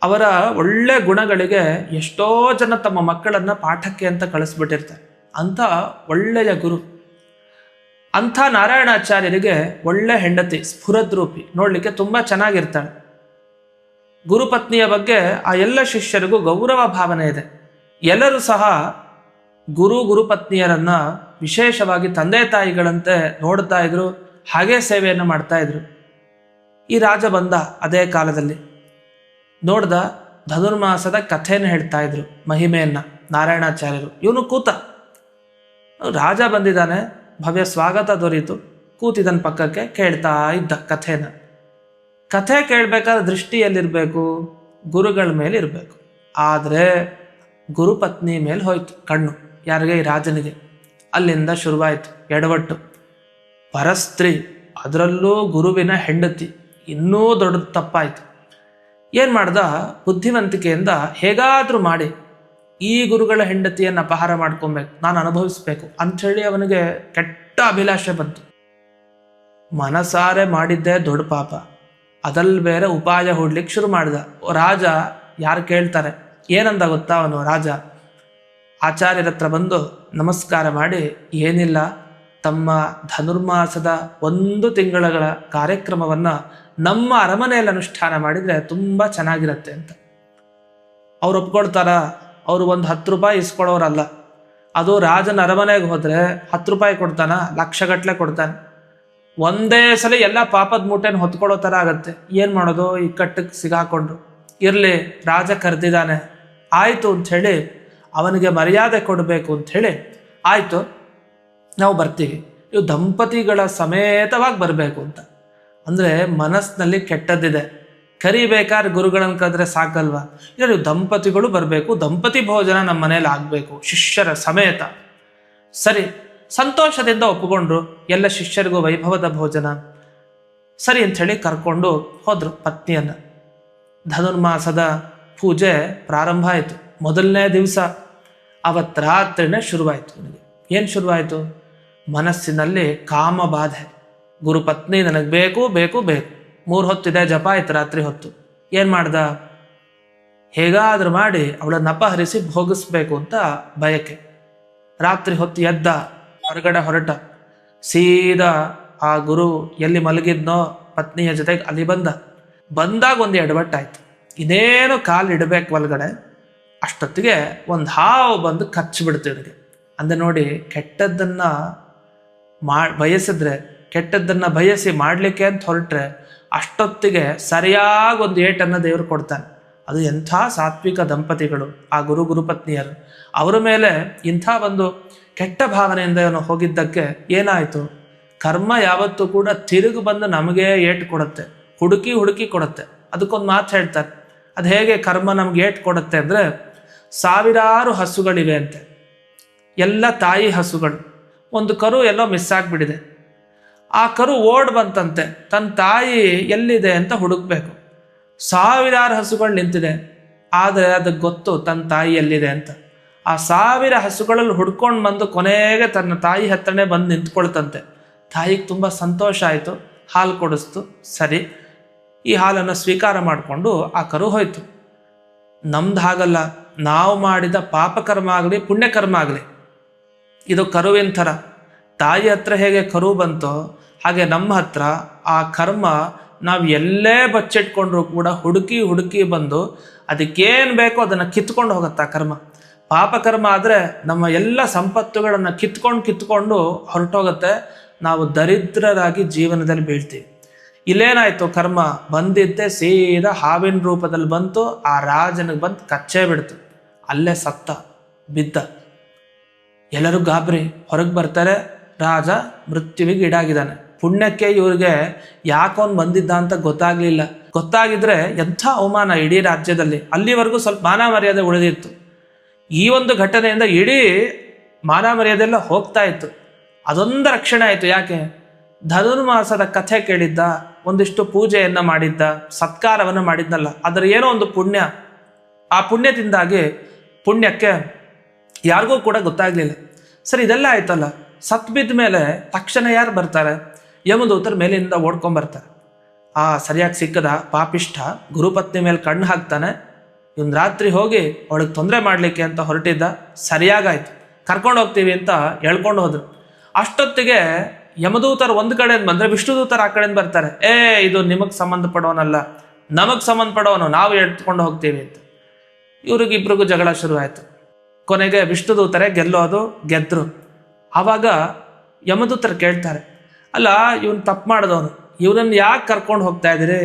ಅವರ ಒಳ್ಳೆ ಗುಣಗಳಿಗೆ ಎಷ್ಟೋ ಜನ ತಮ್ಮ ಮಕ್ಕಳನ್ನು ಪಾಠಕ್ಕೆ ಅಂತ ಕಳಿಸ್ಬಿಟ್ಟಿರ್ತಾರೆ. ಅಂಥ ಒಳ್ಳೆಯ ಗುರು. ಅಂಥ ನಾರಾಯಣಾಚಾರ್ಯರಿಗೆ ಒಳ್ಳೆ ಹೆಂಡತಿ, ಸ್ಫುರದ್ರೂಪಿ, ನೋಡಲಿಕ್ಕೆ ತುಂಬ ಚೆನ್ನಾಗಿರ್ತಾಳೆ. ಗುರುಪತ್ನಿಯ ಬಗ್ಗೆ ಆ ಎಲ್ಲ ಶಿಷ್ಯರಿಗೂ ಗೌರವ ಭಾವನೆ ಇದೆ. ಎಲ್ಲರೂ ಸಹ ಗುರುಪತ್ನಿಯರನ್ನು ವಿಶೇಷವಾಗಿ ತಂದೆ ತಾಯಿಗಳಂತೆ ನೋಡ್ತಾ ಇದ್ರು, ಹಾಗೇ ಸೇವೆಯನ್ನು ಮಾಡ್ತಾ ಇದ್ರು. ಈ ರಾಜ ಬಂದ ಅದೇ ಕಾಲದಲ್ಲಿ ನೋಡ್ದ, ಧನುರ್ಮಾಸದ ಕಥೆಯನ್ನು ಹೇಳ್ತಾ ಇದ್ರು, ಮಹಿಮೆಯನ್ನು ನಾರಾಯಣಾಚಾರ್ಯರು. ಇವನು ಕೂತ, ರಾಜ ಬಂದಿದ್ದಾನೆ, ಭವ್ಯ ಸ್ವಾಗತ ದೊರೀತು. ಕೂತಿದ್ದನ ಪಕ್ಕಕ್ಕೆ ಕೇಳ್ತಾ ಇದ್ದ ಕಥೆ ಕೇಳಬೇಕಾದ ದೃಷ್ಟಿಯಲ್ಲಿರಬೇಕು, ಗುರುಗಳ ಮೇಲೆ ಇರಬೇಕು. ಆದರೆ ಗುರುಪತ್ನಿ ಮೇಲೆ ಹೋಯ್ತು ಕಣ್ಣು. ಯಾರಿಗೆ? ಈ ರಾಜನಿಗೆ. ಅಲ್ಲಿಂದ ಶುರುವಾಯಿತು ಎಡವಟ್ಟು. ಪರಸ್ತ್ರೀ, ಅದರಲ್ಲೂ ಗುರುವಿನ ಹೆಂಡತಿ, ಇನ್ನೂ ದೊಡ್ಡ ತಪ್ಪಾಯಿತು. ಏನು ಮಾಡ್ದ? ಬುದ್ಧಿವಂತಿಕೆಯಿಂದ ಹೇಗಾದರೂ ಮಾಡಿ ಈ ಗುರುಗಳ ಹೆಂಡತಿಯನ್ನು ಅಪಹಾರ ಮಾಡ್ಕೊಬೇಕು, ನಾನು ಅನುಭವಿಸ್ಬೇಕು ಅಂಥೇಳಿ ಅವನಿಗೆ ಕೆಟ್ಟ ಅಭಿಲಾಷೆ ಬಂತು. ಮನಸಾರೆ ಮಾಡಿದ್ದೇ ದೊಡ್ಡ ಪಾಪ, ಅದಲ್ಲಿ ಬೇರೆ ಉಪಾಯ ಹೂಡ್ಲಿಕ್ಕೆ ಶುರು ಮಾಡಿದ. ರಾಜ ಯಾರು ಕೇಳ್ತಾರೆ, ಏನಂದ ಗೊತ್ತಾ ಅವನು? ರಾಜ ಆಚಾರ್ಯರ ಹತ್ರ ಬಂದು ನಮಸ್ಕಾರ ಮಾಡಿ, ಏನಿಲ್ಲ, ತಮ್ಮ ಧನುರ್ಮಾಸದ 1 ತಿಂಗಳ ಕಾರ್ಯಕ್ರಮವನ್ನು ನಮ್ಮ ಅರಮನೆಯಲ್ಲಿ ಅನುಷ್ಠಾನ ಮಾಡಿದರೆ ತುಂಬ ಚೆನ್ನಾಗಿರುತ್ತೆ ಅಂತ. ಅವ್ರು ಒಪ್ಕೊಳ್ತಾರ? ಅವರು ಒಂದು 10 ರೂಪಾಯಿ ಇಸ್ಕೊಳ್ಳೋರಲ್ಲ. ಅದು ರಾಜನ ಅರಮನೆಗೆ ಹೋದರೆ 10 ರೂಪಾಯಿ ಕೊಡ್ತಾನ? ಲಕ್ಷಗಟ್ಟಲೆ ಕೊಡ್ತಾನೆ. ಒಂದೇ ಸಲ ಎಲ್ಲ ಪಾಪದ ಮೂಟೆನ ಹೊತ್ಕೊಳ್ಳೋ ಥರ ಆಗತ್ತೆ. ಏನು ಮಾಡೋದು? ಈ ಕಟ್ಟಕ್ಕೆ ಸಿಗಾಕೊಂಡ್ರು. ಇರಲಿ, ರಾಜ ಕರೆದಿದ್ದಾನೆ, ಆಯಿತು ಅಂಥೇಳಿ ಅವನಿಗೆ ಮರ್ಯಾದೆ ಕೊಡಬೇಕು ಅಂಥೇಳಿ, ಆಯಿತು ನಾವು ಬರ್ತೀವಿ, ಇವು ದಂಪತಿಗಳ ಸಮೇತವಾಗಿ ಬರಬೇಕು ಅಂತ. ಅಂದರೆ ಮನಸ್ಸಿನಲ್ಲಿ ಕೆಟ್ಟದ್ದಿದೆ. ಕರಿಬೇಕಾದ್ರೆ ಗುರುಗಳನ್ನು ಕರೆದ್ರೆ ಸಾಕಲ್ವಾ? ಇಲ್ಲ, ನೀವು ದಂಪತಿಗಳು ಬರಬೇಕು, ದಂಪತಿ ಭೋಜನ ನಮ್ಮ ಮನೇಲಿ ಆಗಬೇಕು ಶಿಷ್ಯರ ಸಮೇತ. ಸರಿ, ಸಂತೋಷದಿಂದ ಒಪ್ಪಿಕೊಂಡ್ರು. ಎಲ್ಲ ಶಿಷ್ಯರಿಗೂ ವೈಭವದ ಭೋಜನ ಸರಿ ಅಂಥೇಳಿ ಕರ್ಕೊಂಡು ಹೋದ್ರು ಪತ್ನಿಯನ್ನ. ಧನುರ್ಮಾಸದ ಪೂಜೆ ಪ್ರಾರಂಭ ಆಯಿತು. ಮೊದಲನೇ ದಿವಸ ಅವತ್ತು ರಾತ್ರಿನೇ ಶುರುವಾಯಿತು. ನನಗೆ ಏನು ಶುರುವಾಯಿತು? ಮನಸ್ಸಿನಲ್ಲಿ ಕಾಮಬಾಧೆ. ಗುರುಪತ್ನಿ ನನಗೆ ಬೇಕು ಬೇಕು ಬೇಕು. 3 ಹೊತ್ತಿದೆ ಜಪ ಆಯ್ತು. ರಾತ್ರಿ ಹೊತ್ತು ಏನು ಮಾಡ್ದ? ಹೇಗಾದ್ರೂ ಮಾಡಿ ಅವಳನ್ನ ಅಪಹರಿಸಿ ಭೋಗಿಸ್ಬೇಕು ಅಂತ ಬಯಕೆ. ರಾತ್ರಿ ಹೊತ್ತು ಎದ್ದ, ಹೊರಗಡೆ ಹೊರಟ. ಸೀದಾ ಆ ಗುರು ಎಲ್ಲಿ ಮಲಗಿದ್ನೋ ಪತ್ನಿಯ ಜೊತೆಗೆ ಅಲ್ಲಿ ಬಂದಾಗ ಒಂದು ಎಡವಟ್ಟಾಯ್ತು. ಇನ್ನೇನು ಕಾಲು ಇಡಬೇಕು ಒಳಗಡೆ, ಅಷ್ಟೊತ್ತಿಗೆ ಒಂದು ಹಾವು ಬಂದು ಕಚ್ಚಿಬಿಡ್ತು ಇವನಿಗೆ. ಅಂದೆ ನೋಡಿ, ಕೆಟ್ಟದ್ದನ್ನು ಬಯಸಿದ್ರೆ, ಕೆಟ್ಟದ್ದನ್ನು ಬಯಸಿ ಮಾಡಲಿಕ್ಕೆ ಅಂತ ಹೊರಟ್ರೆ ಅಷ್ಟೊತ್ತಿಗೆ ಸರಿಯಾಗಿ ಒಂದು ಏಟನ್ನು ದೇವರು ಕೊಡ್ತಾನೆ. ಅದು ಎಂಥ ಸಾತ್ವಿಕ ದಂಪತಿಗಳು ಆ ಗುರುಪತ್ನಿಯರು. ಅವರ ಮೇಲೆ ಇಂಥ ಒಂದು ಕೆಟ್ಟ ಭಾವನೆಯಿಂದ ಇವನು ಹೋಗಿದ್ದಕ್ಕೆ ಏನಾಯಿತು? ಕರ್ಮ ಯಾವತ್ತೂ ಕೂಡ ತಿರುಗಿ ಬಂದು ನಮಗೆ ಏಟು ಕೊಡುತ್ತೆ, ಹುಡುಕಿ ಕೊಡುತ್ತೆ. ಅದಕ್ಕೊಂದು ಮಾತು ಹೇಳ್ತಾರೆ. ಅದು ಹೇಗೆ ಕರ್ಮ ನಮ್ಗೆ ಏಟು ಕೊಡುತ್ತೆ ಅಂದರೆ, ಸಾವಿರಾರು ಹಸುಗಳಿವೆ ಅಂತೆ, ಎಲ್ಲ ತಾಯಿ ಹಸುಗಳು. ಒಂದು ಕರು ಎಲ್ಲೋ ಮಿಸ್ ಆಗಿಬಿಟ್ಟಿದೆ. ಆ ಕರು ಓಡ್ ಬಂತಂತೆ ತನ್ನ ತಾಯಿ ಎಲ್ಲಿದೆ ಅಂತ ಹುಡುಕ್ಬೇಕು. ಸಾವಿರಾರು ಹಸುಗಳು ನಿಂತಿದೆ, ಆದರೆ ಅದಕ್ಕೆ ಗೊತ್ತು ತನ್ನ ತಾಯಿ ಎಲ್ಲಿದೆ ಅಂತ. ಆ 1000 ಹಸುಗಳಲ್ಲಿ ಹುಡ್ಕೊಂಡು ಬಂದು ಕೊನೆಗೆ ತನ್ನ ತಾಯಿ ಹತ್ರನೇ ಬಂದು ನಿಂತ್ಕೊಳ್ತಂತೆ. ತಾಯಿಗೆ ತುಂಬ ಸಂತೋಷ ಆಯಿತು, ಹಾಲು ಕೊಡಿಸ್ತು. ಸರಿ, ಈ ಹಾಲನ್ನು ಸ್ವೀಕಾರ ಮಾಡಿಕೊಂಡು ಆ ಕರು ಹೋಯ್ತು. ನಮ್ದು ಹಾಗಲ್ಲ. ನಾವು ಮಾಡಿದ ಪಾಪಕರ್ಮ ಆಗಲಿ ಪುಣ್ಯಕರ್ಮ ಆಗಲಿ, ಇದು ಕರುವಿನ ಥರ. ತಾಯಿ ಹತ್ರ ಹೇಗೆ ಕರು ಬಂತೋ ಹಾಗೆ ನಮ್ಮ ಹತ್ರ ಆ ಕರ್ಮ ನಾವು ಎಲ್ಲೇ ಬಚ್ಚಿಟ್ಕೊಂಡ್ರೂ ಕೂಡ ಹುಡುಕಿ ಬಂದು ಅದಕ್ಕೇನು ಬೇಕೋ ಅದನ್ನು ಕಿತ್ಕೊಂಡು ಹೋಗುತ್ತೆ ಆ ಕರ್ಮ. ಪಾಪಕರ್ಮ ಆದರೆ ನಮ್ಮ ಎಲ್ಲ ಸಂಪತ್ತುಗಳನ್ನು ಕಿತ್ಕೊಂಡು ಹೊರಟೋಗುತ್ತೆ. ನಾವು ದರಿದ್ರರಾಗಿ ಜೀವನದಲ್ಲಿ ಬೀಳ್ತೀವಿ. ಇಲ್ಲೇನಾಯ್ತು? ಕರ್ಮ ಬಂದಿದ್ದೆ ಸೀದಾ ಹಾವಿನ ರೂಪದಲ್ಲಿ ಬಂತು. ಆ ರಾಜನಿಗೆ ಬಂದು ಕಚ್ಚೇ ಬಿಡ್ತು. ಅಲ್ಲೇ ಸತ್ತ ಬಿದ್ದ. ಎಲ್ಲರೂ ಗಾಬರಿ ಹೊರಗೆ ಬರ್ತಾರೆ. ರಾಜ ಮೃತ್ಯುವಿಗೆ ಈಡಾಗಿದ್ದಾನೆ. ಪುಣ್ಯಕ್ಕೆ ಇವ್ರಿಗೆ ಯಾಕೊಂದು ಬಂದಿದ್ದ ಅಂತ ಗೊತ್ತಾಗಿದ್ರೆ ಎಂಥ ಅವಮಾನ ಇಡೀ ರಾಜ್ಯದಲ್ಲಿ. ಅಲ್ಲಿವರೆಗೂ ಸ್ವಲ್ಪ ಮಾನ ಮರ್ಯಾದೆ ಉಳಿದಿತ್ತು. ಈ ಒಂದು ಘಟನೆಯಿಂದ ಇಡೀ ಮಾನ ಮರ್ಯಾದೆಲ್ಲ ಹೋಗ್ತಾ ಇತ್ತು. ಅದೊಂದು ರಕ್ಷಣೆ ಆಯಿತು. ಯಾಕೆ? ಧನುರ್ಮಾಸದ ಕಥೆ ಕೇಳಿದ್ದ, ಒಂದಿಷ್ಟು ಪೂಜೆಯನ್ನು ಮಾಡಿದ್ದ, ಸತ್ಕಾರವನ್ನು ಮಾಡಿದ್ನಲ್ಲ, ಅದರ ಏನೋ ಒಂದು ಪುಣ್ಯ. ಆ ಪುಣ್ಯದಿಂದಾಗಿ ಪುಣ್ಯಕ್ಕೆ ಯಾರಿಗೂ ಕೂಡ ಗೊತ್ತಾಗ್ಲಿಲ್ಲ. ಸರಿ, ಇದೆಲ್ಲ ಆಯ್ತಲ್ಲ. ಸತ್ ಬಿದ್ದ ಮೇಲೆ ತಕ್ಷಣ ಯಾರು ಬರ್ತಾರೆ? ಯಮದೂತರ ಮೇಲಿಂದ ಓಡ್ಕೊಂಬರ್ತಾರೆ. ಸರಿಯಾಗಿ ಸಿಕ್ಕದ ಪಾಪಿಷ್ಠ ಗುರುಪತ್ನಿ ಮೇಲೆ ಕಣ್ಣು ಹಾಕ್ತಾನೆ. ಇವನ್ ರಾತ್ರಿ ಹೋಗಿ ಅವಳಿಗೆ ತೊಂದರೆ ಮಾಡಲಿಕ್ಕೆ ಅಂತ ಹೊರಟಿದ್ದ. ಸರಿಯಾಗಾಯ್ತು, ಕರ್ಕೊಂಡು ಹೋಗ್ತೀವಿ ಅಂತ ಹೇಳ್ಕೊಂಡು ಹೋದ್ರು. ಅಷ್ಟೊತ್ತಿಗೆ ಯಮದೂತರು ಒಂದು ಕಡೆಯಿಂದ ಬಂದರೆ ವಿಷ್ಣುದೂತರು ಆ ಕಡೆಯಿಂದ ಬರ್ತಾರೆ. ಇದು ನಿಮಗೆ ಸಂಬಂಧಪಡೋನಲ್ಲ, ನಮಗೆ ಸಂಬಂಧಪಡೋನು, ನಾವು ಎತ್ಕೊಂಡು ಹೋಗ್ತೀವಿ ಅಂತ. ಇವ್ರಿಗಿಬ್ರಿಗೂ ಜಗಳ ಶುರುವಾಯಿತು. ಕೊನೆಗೆ ವಿಷ್ಣುದೂತರೇ ಗೆದ್ರು. ಆವಾಗ ಯಮದೂತರು ಕೇಳ್ತಾರೆ, ಅಲ್ಲ ಇವನು ತಪ್ಪು ಮಾಡಿದವನು, ಇವನನ್ನು ಯಾಕೆ ಕರ್ಕೊಂಡು ಹೋಗ್ತಾ ಇದ್ದೀರಿ,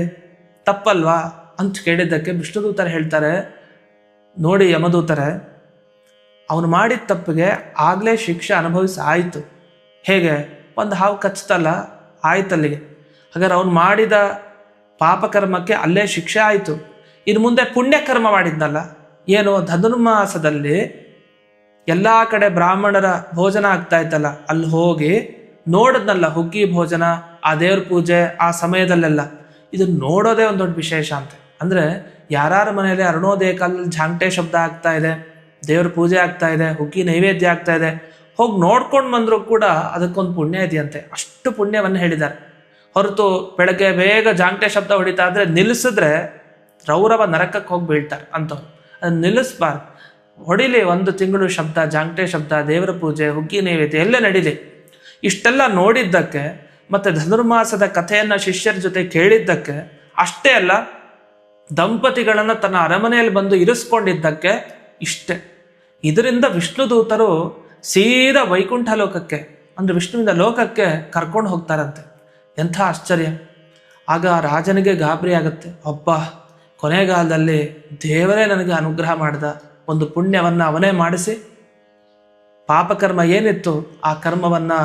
ತಪ್ಪಲ್ವಾ ಅಂತ ಕೇಳಿದ್ದಕ್ಕೆ ವಿಷ್ಣುದೂತರು ಹೇಳ್ತಾರೆ, ನೋಡಿ ಯಮದೂತರೆ, ಅವನು ಮಾಡಿದ ತಪ್ಪಿಗೆ ಆಗಲೇ ಶಿಕ್ಷೆ ಅನುಭವಿಸಿ ಆಯಿತು. ಹೇಗೆ? ಒಂದು ಹಾವು ಕಚ್ತಲ್ಲ, ಆಯ್ತಲ್ಲಿಗೆ. ಹಾಗಾದ್ರೆ ಅವನು ಮಾಡಿದ ಪಾಪಕರ್ಮಕ್ಕೆ ಅಲ್ಲೇ ಶಿಕ್ಷೆ ಆಯಿತು. ಇನ್ನು ಮುಂದೆ ಪುಣ್ಯಕರ್ಮ ಮಾಡಿದ್ನಲ್ಲ, ಏನು ಧನುರ್ಮಾಸದಲ್ಲಿ ಎಲ್ಲ ಕಡೆ ಬ್ರಾಹ್ಮಣರ ಭೋಜನ ಆಗ್ತಾ ಇತ್ತಲ್ಲ, ಅಲ್ಲಿ ಹೋಗಿ ನೋಡಿದ್ನಲ್ಲ ಹುಗ್ಗಿ ಭೋಜನ, ಆ ದೇವ್ರ ಪೂಜೆ, ಆ ಸಮಯದಲ್ಲೆಲ್ಲ. ಇದನ್ನು ನೋಡೋದೇ ಒಂದು ದೊಡ್ಡ ವಿಶೇಷ ಅಂತ. ಅಂದರೆ ಯಾರ್ಯಾರ ಮನೆಯಲ್ಲಿ ಅರುಣೋದಯ ಕಾಲದಲ್ಲಿ ಝಾಂಟೆ ಶಬ್ದ ಆಗ್ತಾ ಇದೆ, ದೇವ್ರ ಪೂಜೆ ಆಗ್ತಾ ಇದೆ, ಹುಗ್ಗಿ ನೈವೇದ್ಯ ಆಗ್ತಾ ಇದೆ, ಹೋಗಿ ನೋಡ್ಕೊಂಡು ಬಂದರೂ ಕೂಡ ಅದಕ್ಕೊಂದು ಪುಣ್ಯ ಇದೆಯಂತೆ. ಅಷ್ಟು ಪುಣ್ಯವನ್ನು ಹೇಳಿದ್ದಾರೆ. ಹೊರತು ಬೆಳಗ್ಗೆ ಬೇಗ ಜಾಂಟೆ ಶಬ್ದ ಹೊಡಿತಾ ಇದ್ರೆ ನಿಲ್ಲಿಸಿದ್ರೆ ರೌರವ ನರಕಕ್ಕೆ ಹೋಗಿ ಬೀಳ್ತಾರೆ ಅಂಥವ್ರು. ಅದನ್ನು ನಿಲ್ಲಿಸ್ಬಾರ್ದು. ಹೊಡಿಲಿ 1 ತಿಂಗಳು ಶಬ್ದ, ಜಾಂಟೆ ಶಬ್ದ, ದೇವರ ಪೂಜೆ, ಹುಗ್ಗಿ ನೈವೇದ್ಯ ಎಲ್ಲ ನಡೀಲಿ. ಇಷ್ಟೆಲ್ಲ ನೋಡಿದ್ದಕ್ಕೆ ಮತ್ತು ಧನುರ್ಮಾಸದ ಕಥೆಯನ್ನು ಶಿಷ್ಯರ ಜೊತೆ ಕೇಳಿದ್ದಕ್ಕೆ ಅಷ್ಟೇ ಅಲ್ಲ, ದಂಪತಿಗಳನ್ನು ತನ್ನ ಅರಮನೆಯಲ್ಲಿ ಬಂದು ಇರಿಸ್ಕೊಂಡಿದ್ದಕ್ಕೆ ಇಷ್ಟೇ. ಇದರಿಂದ ವಿಷ್ಣುದೂತರು ಸೀದಾ ವೈಕುಂಠ ಲೋಕಕ್ಕೆ, ಅಂದರೆ ವಿಷ್ಣುವಿನ ಲೋಕಕ್ಕೆ ಕರ್ಕೊಂಡು ಹೋಗ್ತಾರಂತೆ. ಎಂಥ ಆಶ್ಚರ್ಯ! ಆಗ ರಾಜನಿಗೆ ಗಾಬರಿ ಆಗುತ್ತೆ. ಅಬ್ಬಾ, ಕೊನೆಗಾಲದಲ್ಲಿ ದೇವರೇ ನನಗೆ ಅನುಗ್ರಹ ಮಾಡಿದ, ಒಂದು ಪುಣ್ಯವನ್ನು ಅವನೇ ಮಾಡಿಸಿ ಪಾಪಕರ್ಮ ಏನಿತ್ತು ಆ ಕರ್ಮವನ್ನು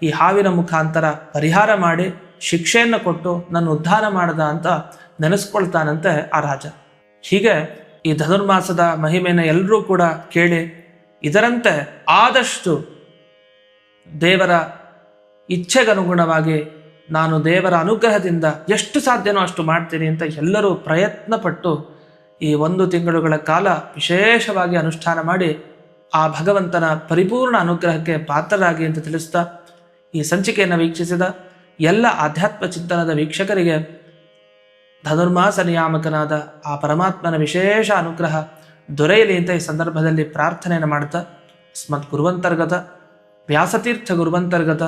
ಈ ಹಾವಿನ ಮುಖಾಂತರ ಪರಿಹಾರ ಮಾಡಿ ಶಿಕ್ಷೆಯನ್ನು ಕೊಟ್ಟು ನನ್ನ ಉದ್ಧಾರ ಮಾಡ್ದ ಅಂತ ನೆನೆಸ್ಕೊಳ್ತಾನಂತೆ ಆ ರಾಜ. ಹೀಗೆ ಈ ಧನುರ್ಮಾಸದ ಮಹಿಮೆಯನ್ನು ಎಲ್ಲರೂ ಕೂಡ ಕೇಳಿ ಇದರಂತೆ ಆದಷ್ಟು ದೇವರ ಇಚ್ಛೆಗನುಗುಣವಾಗಿ ನಾನು ದೇವರ ಅನುಗ್ರಹದಿಂದ ಎಷ್ಟು ಸಾಧ್ಯನೋ ಅಷ್ಟು ಮಾಡ್ತೀನಿ ಅಂತ ಎಲ್ಲರೂ ಪ್ರಯತ್ನಪಟ್ಟು ಈ 1 ತಿಂಗಳುಗಳ ಕಾಲ ವಿಶೇಷವಾಗಿ ಅನುಷ್ಠಾನ ಮಾಡಿ ಆ ಭಗವಂತನ ಪರಿಪೂರ್ಣ ಅನುಗ್ರಹಕ್ಕೆ ಪಾತ್ರರಾಗಿ ಅಂತ ತಿಳಿಸ್ತಾ ಈ ಸಂಚಿಕೆಯನ್ನು ವೀಕ್ಷಿಸಿದ ಎಲ್ಲ ಆಧ್ಯಾತ್ಮ ಚಿಂತನದ ವೀಕ್ಷಕರಿಗೆ ಧನುರ್ಮಾಸ ನಿಯಾಮಕನಾದ ಆ ಪರಮಾತ್ಮನ ವಿಶೇಷ ಅನುಗ್ರಹ ದೊರೆಯಲಿ ಅಂತ ಈ ಸಂದರ್ಭದಲ್ಲಿ ಪ್ರಾರ್ಥನೆಯನ್ನು ಮಾಡ್ತಾ ಸ್ಮತ್ ಗುರುವಂತರ್ಗತ ವ್ಯಾಸತೀರ್ಥ ಗುರುವಂತರ್ಗತ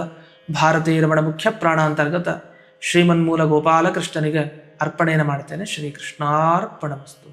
ಭಾರತೀಯ ರಮಣ ಮುಖ್ಯ ಪ್ರಾಣಾಂತರ್ಗತ ಶ್ರೀಮನ್ಮೂಲ ಗೋಪಾಲಕೃಷ್ಣನಿಗೆ ಅರ್ಪಣೆಯನ್ನು ಮಾಡ್ತೇನೆ. ಶ್ರೀಕೃಷ್ಣಾರ್ಪಣಮಸ್ತು.